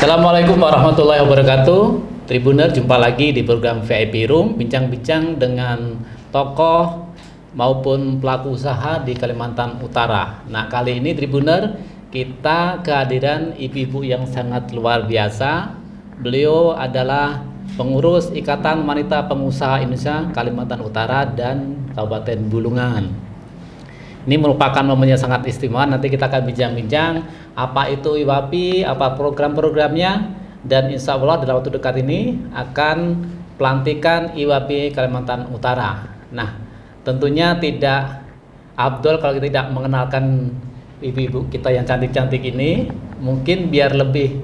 Assalamualaikum warahmatullahi wabarakatuh. Tribuner, jumpa lagi di program VIP Room, bincang-bincang dengan tokoh maupun pelaku usaha di Kalimantan Utara. Nah, kali ini Tribuner, kita kehadiran ibu-ibu yang sangat luar biasa. Beliau adalah pengurus Ikatan Wanita Pengusaha Indonesia Kalimantan Utara dan Kabupaten Bulungan. Ini merupakan momen yang sangat istimewa. Nanti kita akan bincang-bincang apa itu IWAPI, apa program-programnya, dan insya Allah dalam waktu dekat ini akan pelantikan IWAPI Kalimantan Utara. Nah, tentunya tidak abdol kalau kita tidak mengenalkan ibu-ibu kita yang cantik-cantik ini. Mungkin biar lebih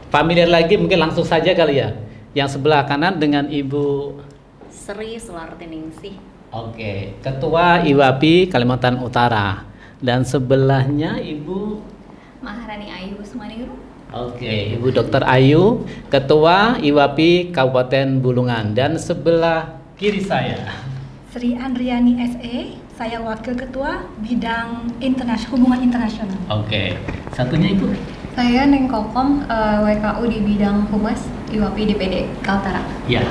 familiar lagi, mungkin langsung saja kali ya. Yang sebelah kanan dengan Ibu Sri Sulartiningsih. Oke, Ketua IWAPI Kalimantan Utara. Dan sebelahnya Ibu Maharani Ayu Sumaniru. Oke, Ibu Dr. Ayu, Ketua IWAPI Kabupaten Bulungan. Dan sebelah kiri saya Sri Andriani SE, saya Wakil Ketua Bidang Hubungan Internasional. Oke, satunya Ibu. Saya Neng Kokom, WKU di bidang Humas IWAPI DPD Kaltara. Ya,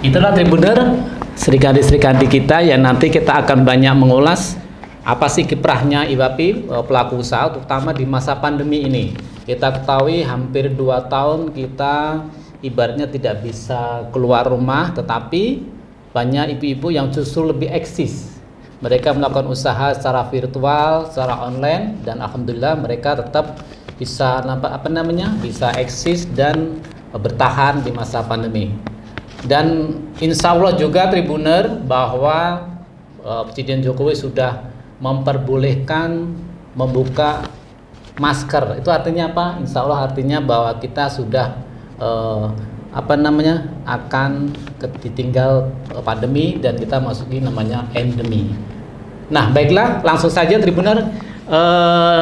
itulah Tribuner, serikandi-serikandi kita yang nanti kita akan banyak mengulas apa sih kiprahnya IWAPI pelaku usaha, terutama di masa pandemi ini. Kita ketahui hampir 2 tahun kita ibaratnya tidak bisa keluar rumah, tetapi banyak ibu-ibu yang justru lebih eksis. Mereka melakukan usaha secara virtual, secara online, dan alhamdulillah mereka tetap bisa bisa eksis dan bertahan di masa pandemi. Dan insya Allah juga Tribuner bahwa Presiden Jokowi sudah memperbolehkan membuka masker. Itu artinya apa? Insya Allah artinya bahwa kita sudah akan ditinggal pandemi dan kita masuki namanya endemi. Nah, baiklah, langsung saja Tribuner.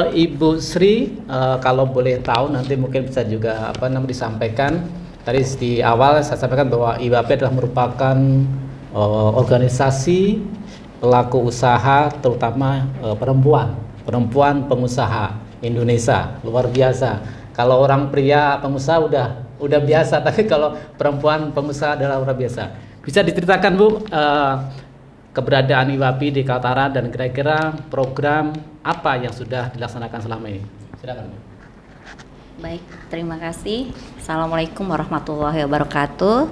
Ibu Sri, kalau boleh tahu nanti mungkin bisa juga disampaikan. Tadi di awal saya sampaikan bahwa IWAPI adalah merupakan organisasi pelaku usaha, terutama perempuan pengusaha Indonesia. Luar biasa. Kalau orang pria pengusaha udah biasa, tapi kalau perempuan pengusaha adalah luar biasa. Bisa diceritakan Bu keberadaan IWAPI di Kaltara dan kira-kira program apa yang sudah dilaksanakan selama ini? Silakan Bu. Baik, terima kasih. Assalamualaikum warahmatullahi wabarakatuh.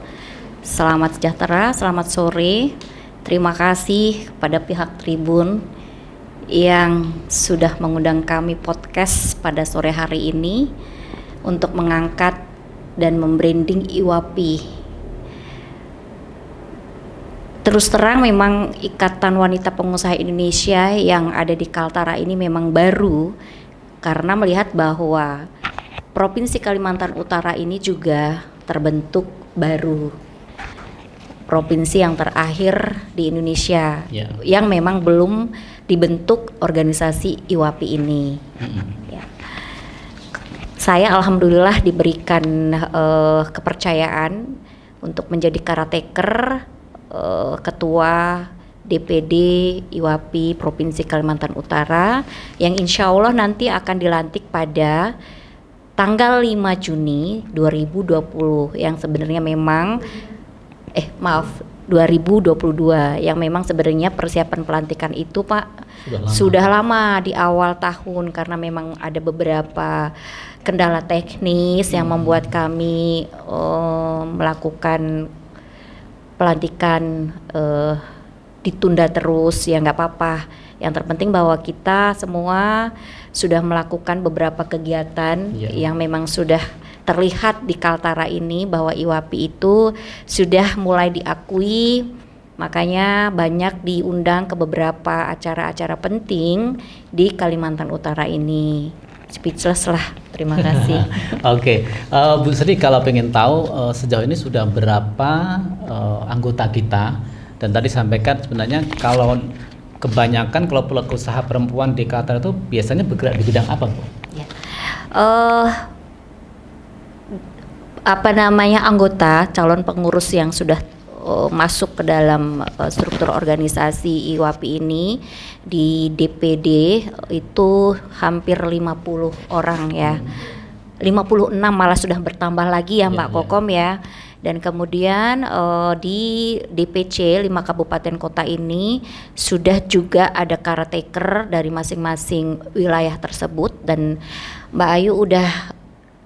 Selamat sejahtera, selamat sore. Terima kasih kepada pihak Tribun yang sudah mengundang kami podcast pada sore hari ini untuk mengangkat dan membranding IWAPI. Terus terang memang Ikatan Wanita Pengusaha Indonesia yang ada di Kaltara ini memang baru, karena melihat bahwa Provinsi Kalimantan Utara ini juga terbentuk baru. Provinsi yang terakhir di Indonesia yang memang belum dibentuk organisasi IWAPI ini. Ya. Saya alhamdulillah diberikan kepercayaan untuk menjadi karateker, ketua DPD IWAPI Provinsi Kalimantan Utara yang insya Allah nanti akan dilantik pada tanggal 5 Juni 2020 yang sebenarnya memang 2022 yang memang sebenarnya persiapan pelantikan itu Pak sudah lama di awal tahun, karena memang ada beberapa kendala teknis yang membuat kami melakukan pelantikan ditunda terus. Ya nggak apa-apa, yang terpenting bahwa kita semua sudah melakukan beberapa kegiatan yang memang sudah terlihat di Kaltara ini bahwa IWAPI itu sudah mulai diakui, makanya banyak diundang ke beberapa acara-acara penting di Kalimantan Utara ini. Speechless lah, terima kasih. Oke, Bu Sri, kalau pengen tahu sejauh ini sudah berapa anggota kita, dan tadi sampaikan sebenarnya kalau kebanyakan kalau pelaku usaha perempuan di Kaltara itu biasanya bergerak di bidang apa, Bu? Ya. Anggota calon pengurus yang sudah masuk ke dalam struktur organisasi IWAPI ini di DPD itu hampir 50 orang ya. 56 malah sudah bertambah lagi ya Mbak Iya. Kokom ya. Dan kemudian di DPC 5 kabupaten kota ini sudah juga ada caretaker dari masing-masing wilayah tersebut, dan Mbak Ayu udah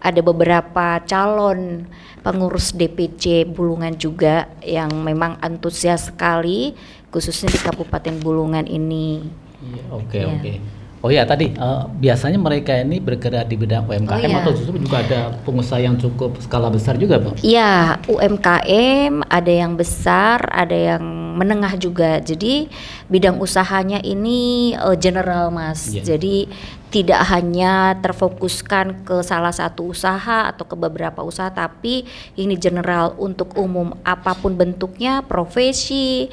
ada beberapa calon pengurus DPC Bulungan juga yang memang antusias sekali khususnya di Kabupaten Bulungan ini. Iya, oke, Iya. oke. Oh ya, tadi biasanya mereka ini bergerak di bidang UMKM Oh, iya. atau justru juga ada pengusaha yang cukup skala besar juga, Bu? Iya, UMKM ada yang besar, ada yang menengah juga. Jadi bidang usahanya ini general, Mas. Iya. Jadi tidak hanya terfokuskan ke salah satu usaha atau ke beberapa usaha, tapi ini general untuk umum apapun bentuknya, profesi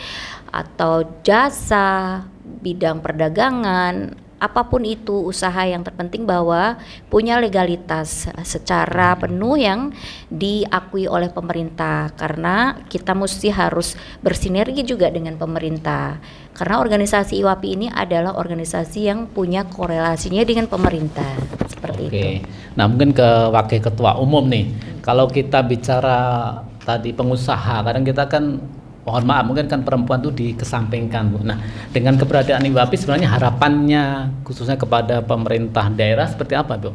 atau jasa, bidang perdagangan, apapun itu usaha, yang terpenting bahwa punya legalitas secara penuh yang diakui oleh pemerintah, karena kita mesti harus bersinergi juga dengan pemerintah, karena organisasi IWAPI ini adalah organisasi yang punya korelasinya dengan pemerintah seperti itu. Oke. Nah, mungkin ke wakil ketua umum nih. Kalau kita bicara tadi pengusaha, kadang kita kan mohon maaf mungkin kan perempuan tuh dikesampingkan, Bu. Nah, dengan keberadaan IWAPI sebenarnya harapannya khususnya kepada pemerintah daerah seperti apa, Bu?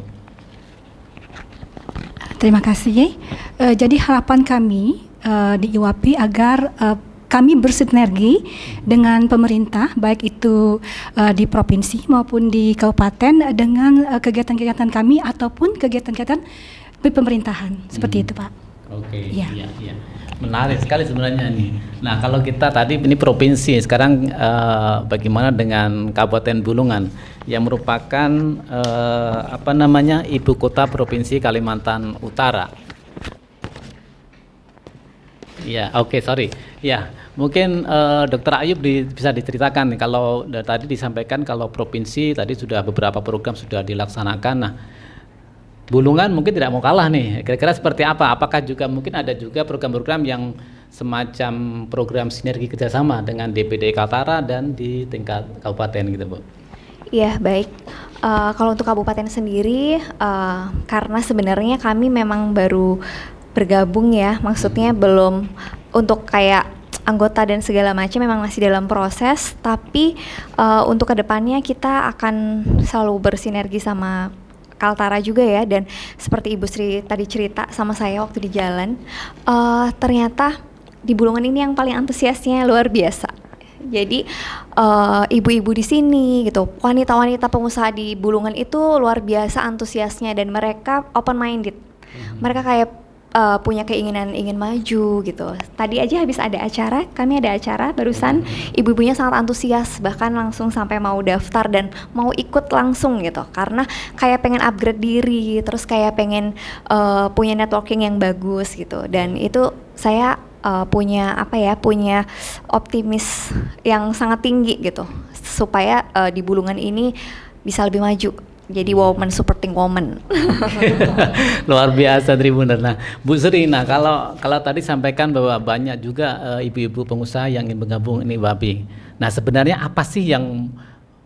Terima kasih. Jadi harapan kami di IWAPI agar kami bersinergi dengan pemerintah, baik itu di provinsi maupun di kabupaten, dengan kegiatan-kegiatan kami ataupun kegiatan-kegiatan pemerintahan. Seperti itu, Pak. Oke, Iya. iya. Menarik sekali sebenarnya nih. Nah, kalau kita tadi ini provinsi, sekarang bagaimana dengan Kabupaten Bulungan yang merupakan ibu kota provinsi Kalimantan Utara? Ya, oke, sorry. Ya, mungkin Dr. Ayub bisa diceritakan nih, kalau tadi disampaikan kalau provinsi tadi sudah beberapa program sudah dilaksanakan. Nah, Bulungan mungkin tidak mau kalah nih. Kira-kira seperti apa? Apakah juga mungkin ada juga program-program yang semacam program sinergi kerjasama dengan DPD Kaltara dan di tingkat kabupaten gitu, Bu? Iya, baik. Kalau untuk kabupaten sendiri, karena sebenarnya kami memang baru bergabung ya, maksudnya belum untuk kayak anggota dan segala macam, memang masih dalam proses. Tapi untuk kedepannya kita akan selalu bersinergi sama Kaltara juga ya, dan seperti Ibu Sri tadi cerita sama saya waktu di jalan, ternyata di Bulungan ini yang paling antusiasnya luar biasa. Jadi ibu-ibu di sini gitu, wanita-wanita pengusaha di Bulungan itu luar biasa antusiasnya, dan mereka open minded. Mereka kayak punya keinginan ingin maju gitu. Tadi aja habis ada acara, kami ada acara barusan, ibu-ibunya sangat antusias, bahkan langsung sampai mau daftar dan mau ikut langsung gitu, karena kayak pengen upgrade diri, terus kayak pengen punya networking yang bagus gitu. Dan itu saya punya optimis yang sangat tinggi gitu, supaya di Bulungan ini bisa lebih maju. Jadi woman supporting woman. Luar biasa, Tribuner. Nah, Bu Sri, nah kalau tadi sampaikan bahwa banyak juga ibu-ibu pengusaha yang ingin bergabung ini IWAPI. Nah, sebenarnya apa sih yang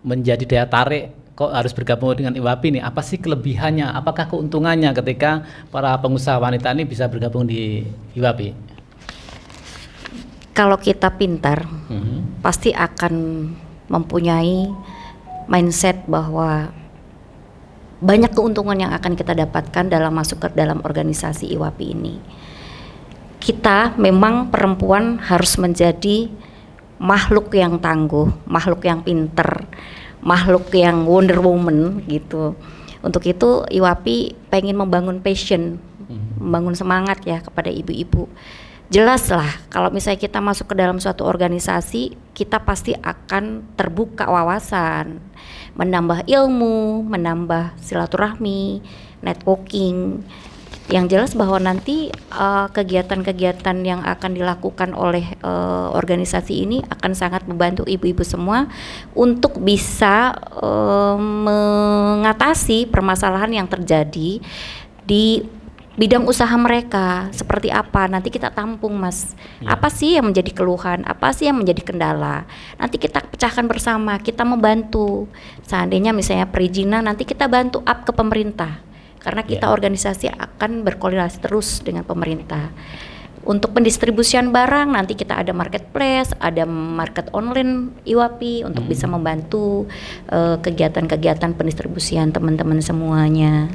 menjadi daya tarik kok harus bergabung dengan IWAPI nih? Apa sih kelebihannya? Apakah keuntungannya ketika para pengusaha wanita ini bisa bergabung di IWAPI? Kalau kita pintar, pasti akan mempunyai mindset bahwa banyak keuntungan yang akan kita dapatkan dalam masuk ke dalam organisasi IWAPI ini. Kita memang perempuan harus menjadi makhluk yang tangguh, makhluk yang pinter, makhluk yang Wonder Woman gitu. Untuk itu IWAPI pengen membangun passion, membangun semangat ya kepada ibu-ibu. Jelas lah kalau misalnya kita masuk ke dalam suatu organisasi, kita pasti akan terbuka wawasan, menambah ilmu, menambah silaturahmi, networking. Yang jelas bahwa nanti kegiatan-kegiatan yang akan dilakukan oleh organisasi ini akan sangat membantu ibu-ibu semua untuk bisa mengatasi permasalahan yang terjadi di bidang usaha mereka. Seperti apa, nanti kita tampung, Mas. Apa sih yang menjadi keluhan, apa sih yang menjadi kendala, nanti kita pecahkan bersama, kita membantu. Seandainya misalnya perizinan, nanti kita bantu up ke pemerintah, karena kita organisasi akan berkoordinasi terus dengan pemerintah. Untuk pendistribusian barang nanti kita ada marketplace, ada market online IWAPI untuk bisa membantu kegiatan-kegiatan pendistribusian teman-teman semuanya.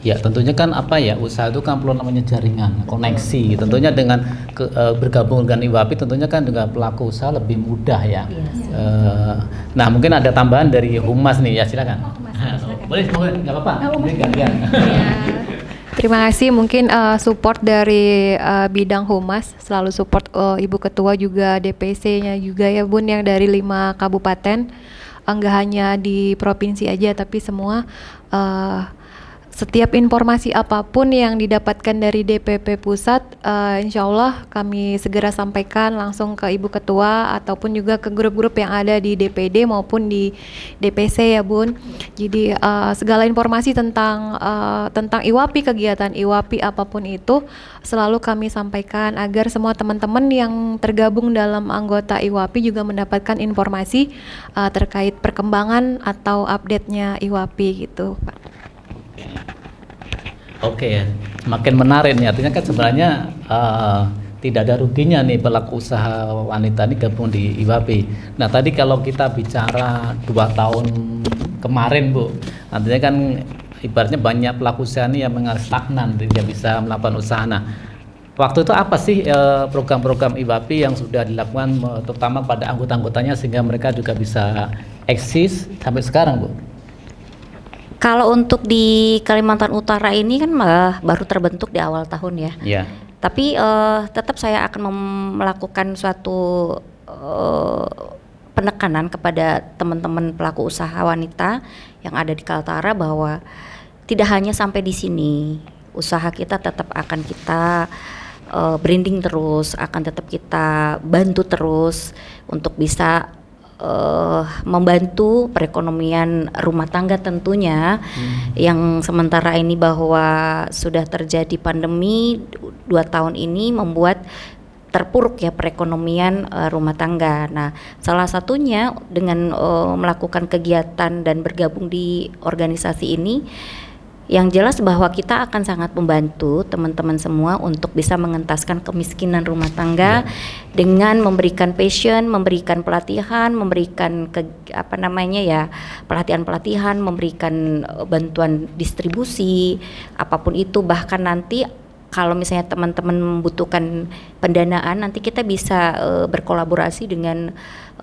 Ya, tentunya kan usaha itu kan perlu namanya jaringan, koneksi. Tentunya dengan bergabung dengan IWAPI tentunya kan dengan pelaku usaha lebih mudah ya. Nah, mungkin ada tambahan dari Humas nih ya, silakan. Boleh, nggak apa-apa. Boleh gantian. Terima kasih, mungkin support dari bidang Humas, selalu support Ibu Ketua juga DPC-nya juga ya Bun, yang dari 5 kabupaten, enggak hanya di provinsi aja tapi semua setiap informasi apapun yang didapatkan dari DPP Pusat, insya Allah kami segera sampaikan langsung ke Ibu Ketua ataupun juga ke grup-grup yang ada di DPD maupun di DPC ya Bun. Jadi segala informasi tentang IWAPI, kegiatan IWAPI apapun itu selalu kami sampaikan agar semua teman-teman yang tergabung dalam anggota IWAPI juga mendapatkan informasi terkait perkembangan atau update-nya IWAPI gitu Pak. Oke ya, semakin menarik nih. Artinya kan sebenarnya tidak ada ruginya nih pelaku usaha wanita ini gabung di IWAPI. Nah tadi kalau kita bicara 2 tahun kemarin Bu, artinya kan ibaratnya banyak pelaku usaha ini yang stagnan, tidak bisa melakukan usaha. Nah waktu itu apa sih program-program IWAPI yang sudah dilakukan terutama pada anggota-anggotanya sehingga mereka juga bisa eksis sampai sekarang Bu? Kalau untuk di Kalimantan Utara ini kan baru terbentuk di awal tahun ya. Iya. Tapi tetap saya akan melakukan suatu penekanan kepada teman-teman pelaku usaha wanita yang ada di Kaltara bahwa tidak hanya sampai di sini. Usaha kita tetap akan kita branding terus, akan tetap kita bantu terus untuk bisa membantu perekonomian rumah tangga tentunya yang sementara ini bahwa sudah terjadi pandemi 2 tahun ini membuat terpuruk ya perekonomian rumah tangga. Nah, salah satunya dengan melakukan kegiatan dan bergabung di organisasi ini yang jelas bahwa kita akan sangat membantu teman-teman semua untuk bisa mengentaskan kemiskinan rumah tangga dengan memberikan passion, memberikan pelatihan, memberikan pelatihan-pelatihan, memberikan bantuan distribusi, apapun itu. Bahkan nanti kalau misalnya teman-teman membutuhkan pendanaan, nanti kita bisa berkolaborasi dengan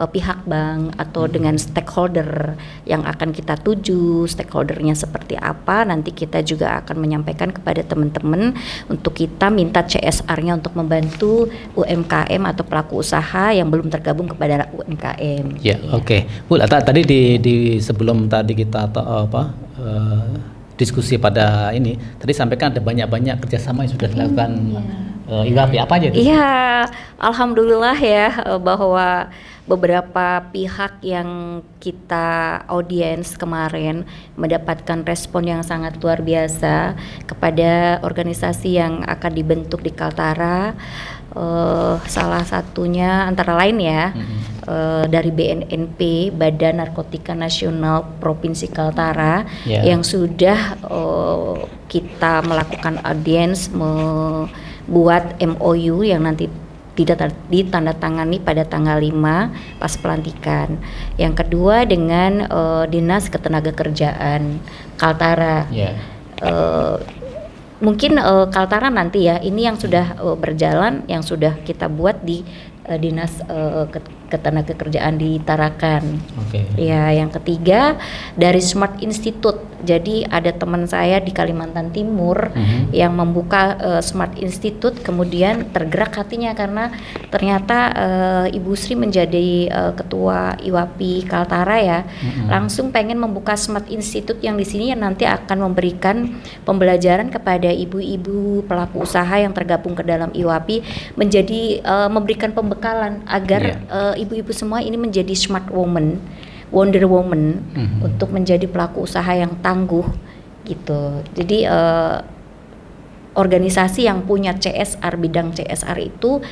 pihak bank atau dengan stakeholder yang akan kita tuju. Stakeholdernya seperti apa, nanti kita juga akan menyampaikan kepada teman-teman untuk kita minta CSR-nya untuk membantu UMKM atau pelaku usaha yang belum tergabung kepada UMKM. Ya, oke. Bu, tadi di sebelum tadi kita diskusi pada ini, tadi sampaikan ada banyak-banyak kerjasama yang sudah dilakukan IWAPI, apa aja itu? Iya, alhamdulillah ya bahwa beberapa pihak yang kita audiens kemarin mendapatkan respon yang sangat luar biasa kepada organisasi yang akan dibentuk di Kaltara. Salah satunya antara lain ya dari BNNP, Badan Narkotika Nasional Provinsi Kaltara yang sudah kita melakukan audiens membuat MOU yang nanti ditandatangani pada tanggal 5 pas pelantikan. Yang kedua dengan Dinas Ketenagakerjaan Kaltara. Mungkin Kaltara nanti ya, ini yang sudah berjalan, yang sudah kita buat di Dinas Ketenagakerjaan di Tarakan. Ya, yang ketiga dari Smart Institute. Jadi ada teman saya di Kalimantan Timur yang membuka Smart Institute, kemudian tergerak hatinya karena ternyata Ibu Sri menjadi ketua IWAPI Kaltara ya, langsung pengen membuka Smart Institute yang di sini yang nanti akan memberikan pembelajaran kepada ibu-ibu pelaku usaha yang tergabung ke dalam IWAPI menjadi memberikan pembekalan agar ibu-ibu semua ini menjadi smart woman, wonder woman untuk menjadi pelaku usaha yang tangguh gitu. Jadi organisasi yang punya CSR, bidang CSR itu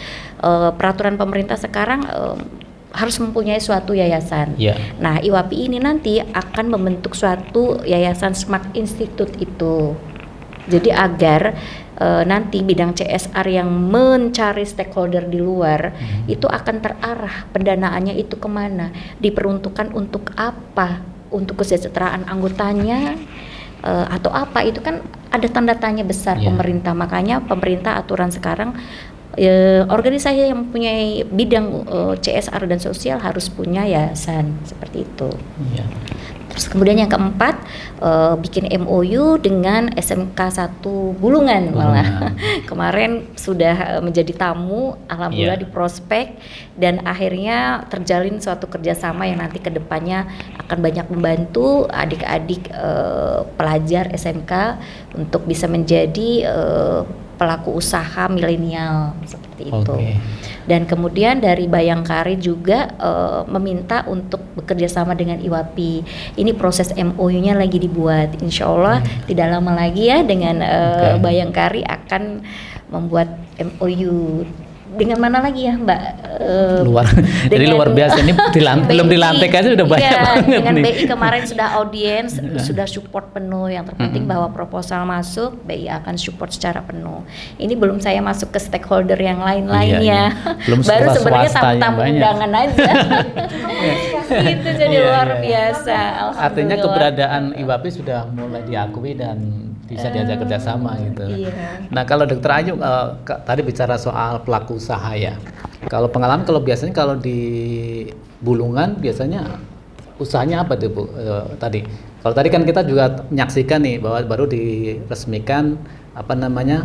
peraturan pemerintah sekarang harus mempunyai suatu yayasan. Nah, IWAPI ini nanti akan membentuk suatu yayasan Smart Institute itu. Jadi agar nanti bidang CSR yang mencari stakeholder di luar itu akan terarah pendanaannya itu kemana, diperuntukkan untuk apa, untuk kesejahteraan anggotanya atau apa, itu kan ada tanda tanya besar pemerintah. Makanya pemerintah aturan sekarang organisasi yang mempunyai bidang CSR dan sosial harus punya yayasan seperti itu. Terus kemudian yang keempat, bikin MOU dengan SMK 1 Bulungan malah. Kemarin sudah menjadi tamu, alhamdulillah di prospek, dan akhirnya terjalin suatu kerjasama yang nanti kedepannya akan banyak membantu adik-adik pelajar SMK untuk bisa menjadi pelaku usaha milenial seperti itu. Dan kemudian dari Bayangkari juga meminta untuk bekerja sama dengan IWAPI. Ini proses MOU-nya lagi dibuat. Insya Allah tidak lama lagi ya dengan Bayangkari akan membuat MOU. Dengan mana lagi ya Mbak? Jadi luar biasa ini belum dilantik aja sudah banyak banget dengan nih. BI kemarin sudah audiens, sudah support penuh. Yang terpenting bahwa proposal masuk, BI akan support secara penuh. Ini belum saya masuk ke stakeholder yang lain-lainnya. Belum baru sebenarnya tamu banyak. undangan aja. Itu jadi luar biasa. Artinya keberadaan IWAPI sudah mulai diakui dan bisa diajak kerjasama gitu. Nah kalau Dokter Ayu tadi bicara soal pelaku usaha ya. Kalau pengalaman, kalau biasanya kalau di Bulungan biasanya usahanya apa tuh Bu? Tadi kalau tadi kan kita juga menyaksikan nih bahwa baru diresmikan apa namanya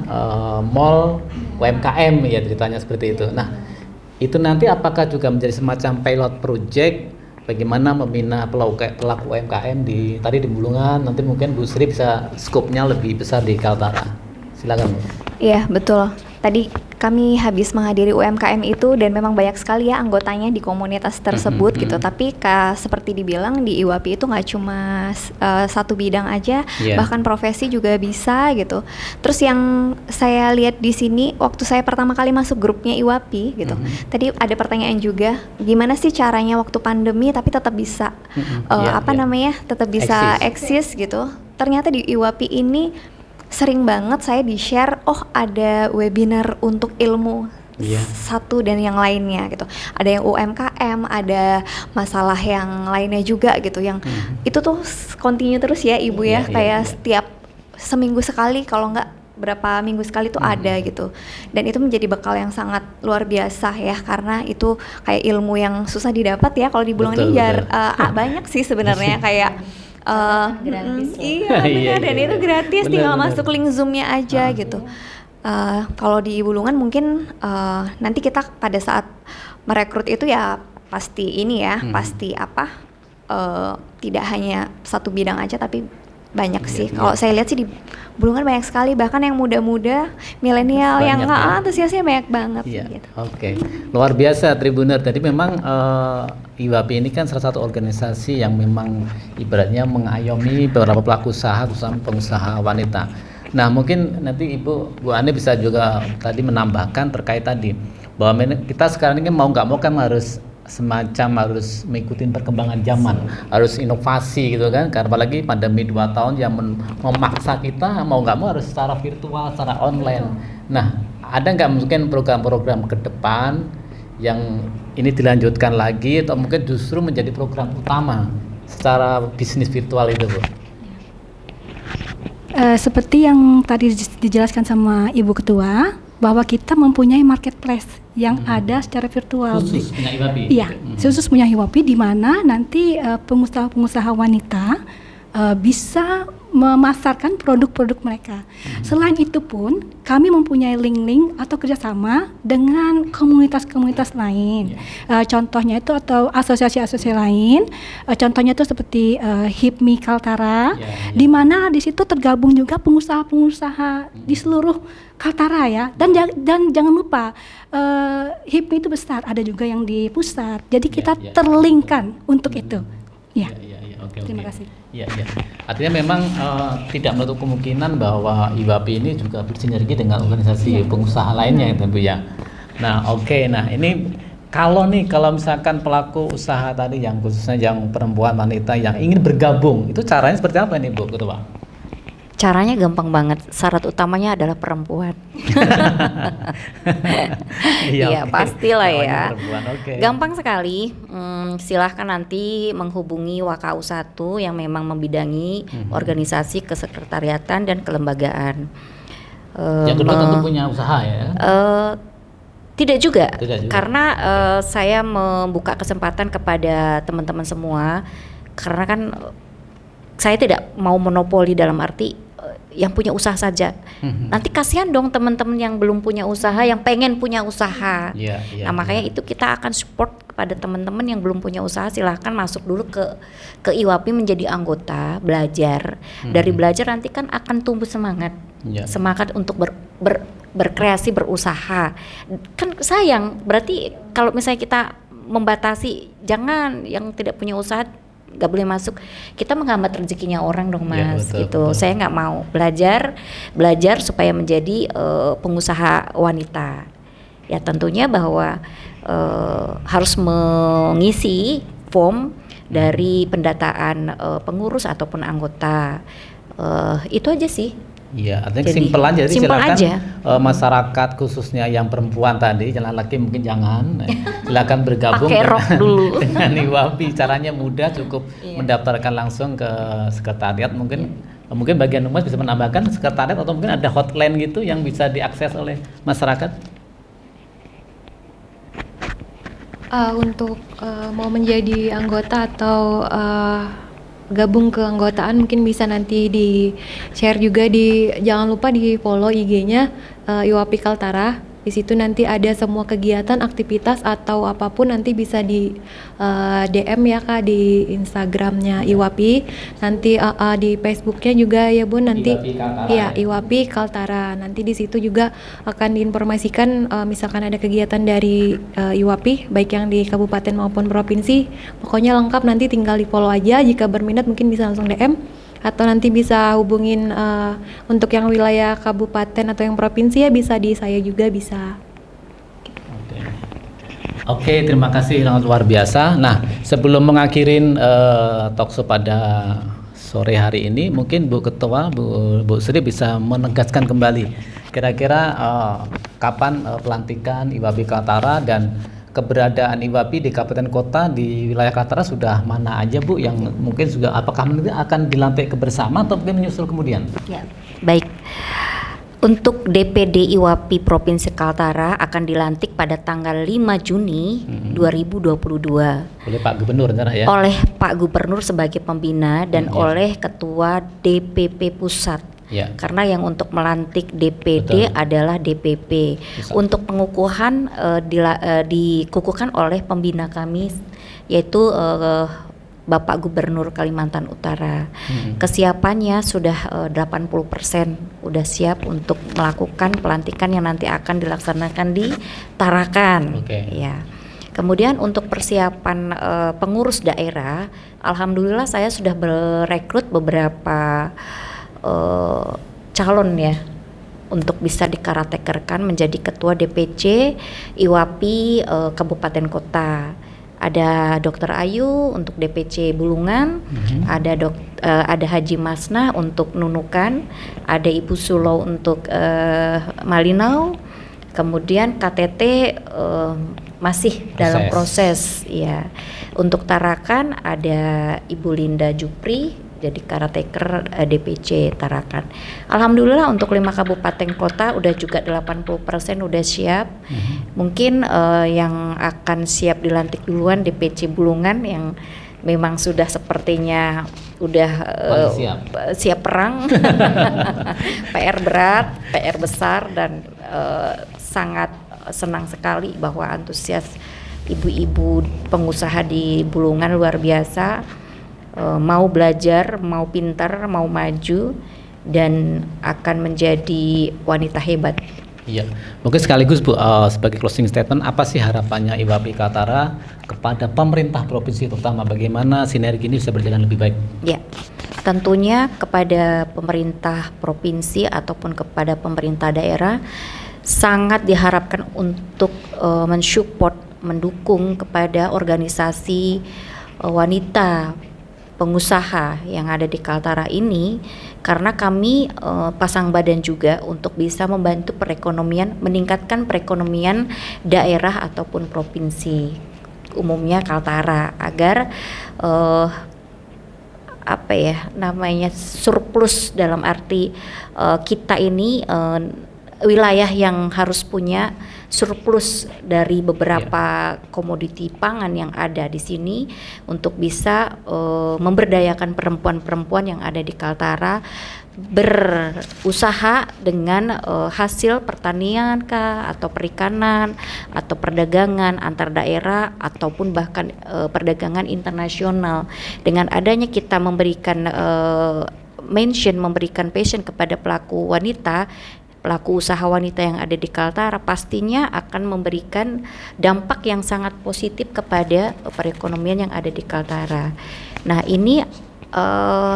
mall UMKM ya, ceritanya seperti itu. Nah itu nanti apakah juga menjadi semacam pilot project bagaimana membina pelaku UMKM di Bulungan, nanti mungkin Bu Sri bisa skopnya lebih besar di Kaltara. Silakan Bu. Iya betul. Tadi kami habis menghadiri UMKM itu dan memang banyak sekali ya anggotanya di komunitas tersebut gitu. Tapi seperti dibilang di IWAPI itu nggak cuma satu bidang aja, bahkan profesi juga bisa gitu. Terus yang saya lihat di sini waktu saya pertama kali masuk grupnya IWAPI gitu, tadi ada pertanyaan juga, gimana sih caranya waktu pandemi tapi tetap bisa tetap bisa eksis gitu. Ternyata di IWAPI ini sering banget saya di-share, ada webinar untuk ilmu satu dan yang lainnya gitu. Ada yang UMKM, ada masalah yang lainnya juga gitu. Yang itu tuh continue terus ya Ibu ya, setiap seminggu sekali, kalau enggak berapa minggu sekali tuh ada gitu. Dan itu menjadi bekal yang sangat luar biasa ya, karena itu kayak ilmu yang susah didapat ya kalau di Bulungan ini banyak sih sebenarnya kayak gratis iya benar, dan itu gratis, tinggal masuk link Zoom-nya aja gitu. Kalau di Bulungan mungkin nanti kita pada saat merekrut itu ya pasti ini ya, pasti tidak hanya satu bidang aja tapi banyak sih. Kalau saya lihat sih di Bulungan banyak sekali, bahkan yang muda-muda, milenial yang antusiasnya banyak banget. Gitu. Luar biasa Tribuner. Jadi memang IWAPI ini kan salah satu organisasi yang memang ibaratnya mengayomi beberapa pelaku usaha, khususnya pengusaha wanita. Nah mungkin nanti Bu Ani bisa juga tadi menambahkan terkait tadi bahwa kita sekarang ini mau nggak mau kan harus mengikuti perkembangan zaman, harus inovasi gitu kan, karena apalagi pandemi 2 tahun yang memaksa kita mau nggak mau harus secara virtual, secara online. Nah ada nggak mungkin program-program ke depan yang ini dilanjutkan lagi atau mungkin justru menjadi program utama secara bisnis virtual itu Bu? Seperti yang tadi dijelaskan sama Ibu Ketua, bahwa kita mempunyai marketplace yang ada secara virtual. Khusus punya IWAPI? Iya, khusus punya IWAPI, di mana nanti pengusaha-pengusaha wanita bisa memasarkan produk-produk mereka. Selain itu pun kami mempunyai link-link atau kerjasama dengan komunitas-komunitas lain. Contohnya itu atau asosiasi-asosiasi lain. Contohnya itu seperti HIPMI Kaltara, di mana di situ tergabung juga pengusaha-pengusaha di seluruh Kaltara ya. Dan jangan lupa HIPMI itu besar, ada juga yang di pusat. Jadi kita terlinkkan untuk itu. Terima kasih. Iya. Artinya memang tidak menutup kemungkinan bahwa IWAPI ini juga bersinergi dengan organisasi pengusaha lainnya ya Bu ya. Nah nah ini kalau misalkan pelaku usaha tadi yang khususnya yang perempuan wanita yang ingin bergabung, itu caranya seperti apa nih Bu Ketua? Caranya gampang banget. Syarat utamanya adalah perempuan. Iya, oke. pastilah Lawannya ya. perempuan, oke. Gampang sekali. Silahkan nanti menghubungi WKU 1 yang memang membidangi organisasi kesekretariatan dan kelembagaan. Yang kedua tentu punya usaha ya. Tidak juga, Tidak juga. karena saya membuka kesempatan kepada teman-teman semua, karena kan saya tidak mau monopoli dalam arti yang punya usaha saja. Nanti kasihan dong teman-teman yang belum punya usaha, yang pengen punya usaha. Iya, Nah makanya itu kita akan support kepada teman-teman yang belum punya usaha, silahkan masuk dulu ke IWAPI menjadi anggota, belajar. Dari belajar nanti kan akan tumbuh semangat, Iya. semangat untuk berkreasi, berusaha. Kan sayang, berarti kalau misalnya kita membatasi, jangan yang tidak punya usaha nggak boleh masuk, kita menghambat rezekinya orang dong Ya, mas, betul, gitu. betul. Saya nggak mau belajar supaya menjadi pengusaha wanita. Ya tentunya bahwa harus mengisi form dari pendataan pengurus ataupun anggota. Itu aja sih. Iya, artinya Jadi, simpel aja. Jadi simpel silakan aja. Masyarakat khususnya yang perempuan tadi, jalan laki mungkin jangan. Silakan bergabung Pakai rok dulu. dengan IWAPI. Caranya mudah, cukup mendaftarkan langsung ke sekretariat. Mungkin bagian humas bisa menambahkan sekretariat atau mungkin ada hotline gitu yang bisa diakses oleh masyarakat. Untuk mau menjadi anggota atau gabung ke anggotaan mungkin bisa nanti di share juga, jangan lupa di follow IG-nya IWAPI Kaltara. Di situ nanti ada semua kegiatan, aktivitas atau apapun nanti bisa di DM ya Kak, di Instagramnya IWAPI. Nanti di Facebooknya juga ya Bun, nanti IWAPI Kaltara, ya ya. IWAPI Kaltara. Nanti di situ juga akan diinformasikan misalkan ada kegiatan dari IWAPI baik yang di kabupaten maupun provinsi. Pokoknya lengkap, nanti tinggal di follow aja. Jika berminat mungkin bisa langsung DM atau nanti bisa hubungin untuk yang wilayah kabupaten atau yang provinsi ya bisa di saya juga bisa. Oke, terima kasih, sangat luar biasa. Nah, sebelum mengakhirin talkshow pada sore hari ini, mungkin Bu Ketua, Bu Sri bisa menegaskan kembali kira-kira kapan pelantikan IWAPI Kaltara dan keberadaan IWAPI di kabupaten kota di wilayah Kaltara sudah mana aja Bu, yang mungkin juga apakah nanti akan dilantik bersama atau mungkin menyusul kemudian? Ya, baik. Untuk DPD IWAPI Provinsi Kaltara akan dilantik pada tanggal 5 Juni 2022 Oleh Pak Gubernur rencana ya? oleh Pak Gubernur sebagai pembina dan Ya. oleh Ketua DPP Pusat. Ya. Karena yang untuk melantik DPD Betul. adalah DPP. Pusat. Untuk pengukuhan dikukuhkan oleh pembina kami, yaitu Bapak Gubernur Kalimantan Utara. Kesiapannya sudah 80%, udah siap untuk melakukan pelantikan yang nanti akan dilaksanakan di Tarakan. Oke. Ya. Kemudian untuk persiapan pengurus daerah, alhamdulillah saya sudah merekrut beberapa calon ya untuk bisa dikaratekerkan menjadi ketua DPC IWAPI Kabupaten Kota. Ada Dr. Ayu untuk DPC Bulungan, ada Haji Masna untuk Nunukan, ada Ibu Sulo untuk Malinau, kemudian KTT masih dalam proses ya. Untuk Tarakan ada Ibu Linda Jupri jadi karateker DPC Tarakan. Alhamdulillah untuk 5 kabupaten kota udah juga 80% udah siap. Mungkin yang akan siap dilantik duluan DPC Bulungan yang memang sudah sepertinya udah siap perang. PR berat, PR besar dan sangat senang sekali bahwa antusias ibu-ibu pengusaha di Bulungan luar biasa. Mau belajar, mau pintar, mau maju dan akan menjadi wanita hebat. Iya, mungkin sekaligus Bu, sebagai closing statement, apa sih harapannya IWAPI Kaltara kepada pemerintah provinsi, terutama bagaimana sinergi ini bisa berjalan lebih baik? Ya, tentunya kepada pemerintah provinsi ataupun kepada pemerintah daerah sangat diharapkan untuk mensupport, mendukung kepada organisasi wanita pengusaha yang ada di Kaltara ini, karena kami pasang badan juga untuk bisa membantu perekonomian, meningkatkan perekonomian daerah ataupun provinsi, umumnya Kaltara, agar surplus, dalam arti kita ini wilayah yang harus punya surplus dari beberapa komoditi pangan yang ada di sini untuk bisa memberdayakan perempuan-perempuan yang ada di Kaltara berusaha dengan hasil pertanian atau perikanan atau perdagangan antar daerah ataupun bahkan perdagangan internasional. Dengan adanya kita memberikan memberikan passion kepada pelaku usaha wanita yang ada di Kaltara, pastinya akan memberikan dampak yang sangat positif kepada perekonomian yang ada di Kaltara. Nah, ini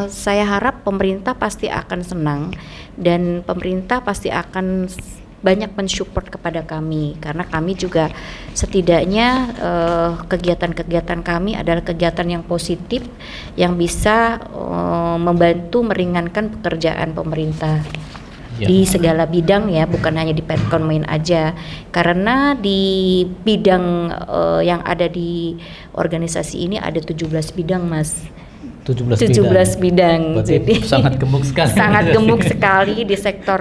saya harap pemerintah pasti akan senang dan pemerintah pasti akan banyak mensupport kepada kami, karena kami juga setidaknya kegiatan-kegiatan kami adalah kegiatan yang positif yang bisa membantu meringankan pekerjaan pemerintah di segala bidang ya, bukan hanya di perekonomian aja, karena di bidang yang ada di organisasi ini ada 17 bidang, Mas. 17 bidang. Jadi sangat gemuk sekali. Sangat gemuk sekali di sektor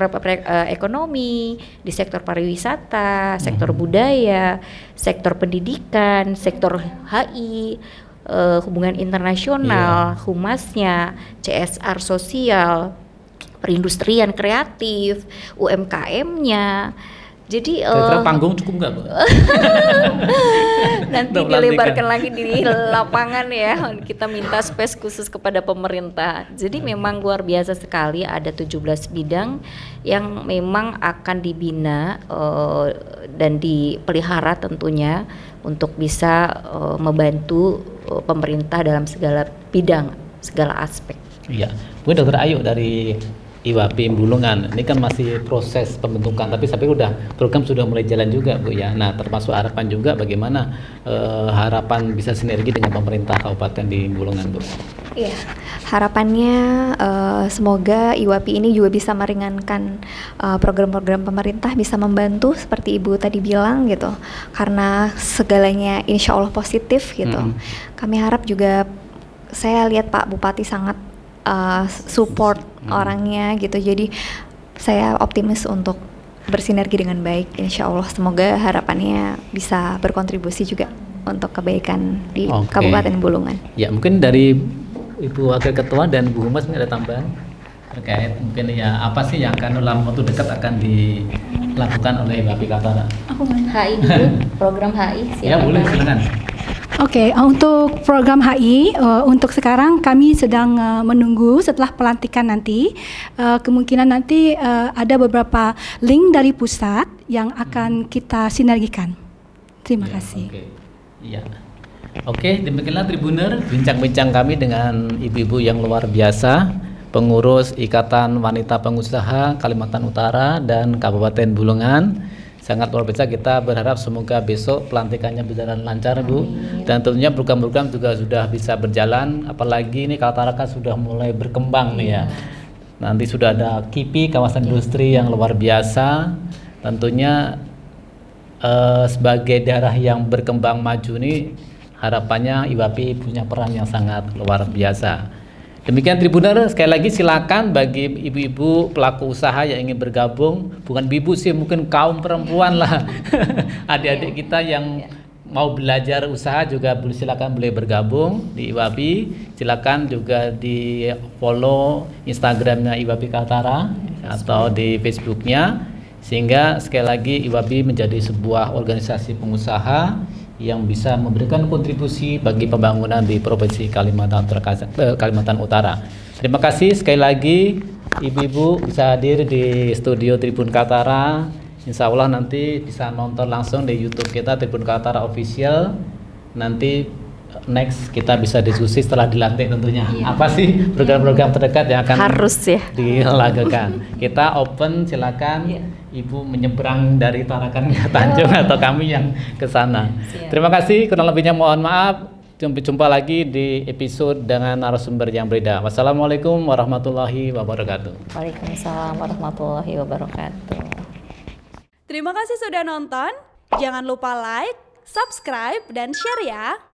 ekonomi, di sektor pariwisata, sektor budaya, sektor pendidikan, sektor HI, hubungan internasional, humasnya, CSR sosial, perindustrian kreatif, UMKM-nya. Jadi kira-kira panggung cukup nggak, Bu? Nanti dilebarkan lagi di lapangan ya. Kita minta space khusus kepada pemerintah. Jadi memang luar biasa sekali, ada 17 bidang yang memang akan dibina dan dipelihara tentunya untuk bisa membantu pemerintah dalam segala bidang, segala aspek. Iya, mungkin Dokter Ayu dari IWAPI Bulungan, ini kan masih proses pembentukan, tapi sampai program sudah mulai jalan juga, Bu ya. Nah, termasuk harapan juga bagaimana harapan bisa sinergi dengan pemerintah kabupaten di Bulungan, Bu. Iya, harapannya semoga IWAPI ini juga bisa meringankan program-program pemerintah, bisa membantu seperti Ibu tadi bilang gitu, karena segalanya insya Allah positif gitu. Kami harap juga, saya lihat Pak Bupati sangat support orangnya gitu, jadi saya optimis untuk bersinergi dengan baik, insya Allah. Semoga harapannya bisa berkontribusi juga untuk kebaikan di Kabupaten Bulungan. Ya, mungkin dari Ibu Wakil Ketua dan Bu Humas ada tambahan terkait mungkin ya apa sih yang akan dalam waktu dekat akan dilakukan oleh IWAPI Kaltara? HI dulu, program HI. Ya boleh, silakan. Oke, untuk program HI, untuk sekarang kami sedang menunggu setelah pelantikan nanti. Kemungkinan nanti ada beberapa link dari pusat yang akan kita sinergikan. Terima kasih. Oke, demikianlah Tribuner, bincang-bincang kami dengan ibu-ibu yang luar biasa, pengurus Ikatan Wanita Pengusaha Kalimantan Utara dan Kabupaten Bulungan. Sangat luar biasa, kita berharap semoga besok pelantikannya berjalan lancar, Bu. Dan tentunya program-program juga sudah bisa berjalan, apalagi ini Kaltara kan sudah mulai berkembang nih ya. Nanti sudah ada KIPI, kawasan industri yang luar biasa. Tentunya sebagai daerah yang berkembang maju ini harapannya IWAPI punya peran yang sangat luar biasa. Demikian Tribuner, sekali lagi silakan bagi ibu-ibu pelaku usaha yang ingin bergabung, bukan ibu sih, mungkin kaum perempuan lah, adik-adik kita yang mau belajar usaha juga silakan boleh bergabung di IWAPI. Silakan juga di follow Instagramnya IWAPI Kaltara atau di Facebooknya, sehingga sekali lagi IWAPI menjadi sebuah organisasi pengusaha yang bisa memberikan kontribusi bagi pembangunan di Provinsi Kalimantan Utara. Terima kasih sekali lagi ibu-ibu bisa hadir di studio Tribun Kaltara. Insya Allah nanti bisa nonton langsung di YouTube kita Tribun Kaltara Official. Nanti next kita bisa diskusi setelah dilantik tentunya. Apa sih program-program terdekat yang akan dilakukan? Kita open, silakan. Ibu menyeberang dari Tarakan ke Tanjung atau kami yang ke sana. Terima kasih, kurang lebihnya mohon maaf. jumpa lagi di episode dengan narasumber yang berbeda. Wassalamualaikum warahmatullahi wabarakatuh. Waalaikumsalam warahmatullahi wabarakatuh. Terima kasih sudah nonton. Jangan lupa like, subscribe, dan share ya.